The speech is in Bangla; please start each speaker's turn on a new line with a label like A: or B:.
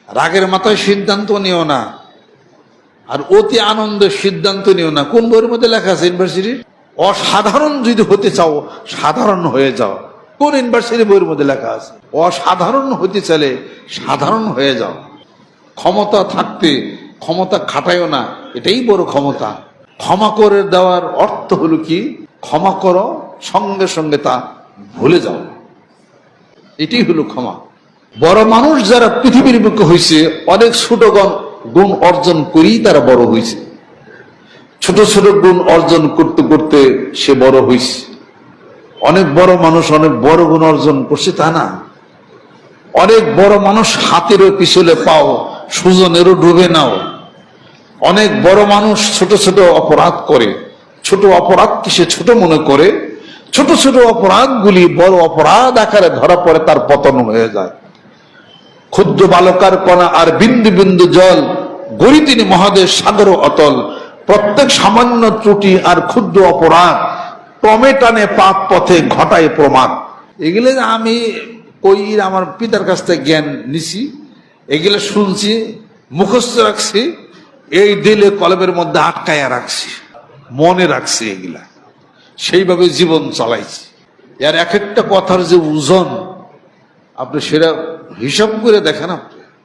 A: রাগের মাথায় সিদ্ধান্ত নিও না, আর অতি আনন্দের সিদ্ধান্ত নিও না। কোন বইয়ের মধ্যে লেখা আছে ইউনিভার্সিটির? অসাধারণ যদি হতে চাও সাধারণ হয়ে যাও। কোন ইউনিভার্সিটি বইয়ের মধ্যে লেখা আছে? অসাধারণ হতে চাইলে সাধারণ হয়ে যাও। ক্ষমতা থাকতে ক্ষমতা খাটাইও না, এটাই বড় ক্ষমতা। ক্ষমা করে দেওয়ার অর্থ হলো কি? ক্ষমা করো, সঙ্গে সঙ্গে তা ভুলে যাও, এটাই হলো ক্ষমা। বড় মানুষ যারা পৃথিবীর বুকে হয়েছে, অনেক ছোট গুণ অর্জন করেই তারা বড় হয়েছে। ছোট ছোট গুণ অর্জন করতে করতে সে বড় হয়েছে। অনেক বড় মানুষ অনেক বড় গুণ অর্জন করছে তা না। অনেক বড় মানুষ হাতেরও পিছলে পাও, সুজনেরও ডুবে নাও। অনেক বড় মানুষ ছোট ছোট অপরাধ করে, ছোট অপরাধকে সে ছোট মনে করে, ছোট ছোট অপরাধগুলি বড় অপরাধ আকারে ধরা পড়ে, তার পতন হয়ে যায়। ক্ষুদ্র বালকার কণা আর বিন্দু বিন্দু জল, গড়ি তিনি মহাদেশ সাগর অতল। প্রত্যেক সামান্য ত্রুটি আর ক্ষুদ্র অপরাধ টমেটানে পাপ পথে ঘটায় প্রমাদ। এগুলো আমি কই আমার পিতার কাছ থেকে জ্ঞান নিছি, এগুলো শুনছি, মুখস্থ রাখছি, এই দিলে কলবের মধ্যে আটকায়া রাখছি, মনে রাখছি, এগুলা সেইভাবে জীবন চালাইছি। এর এক একটা কথার যে ওজন আপনি সেটা হিসাব করে দেখেন।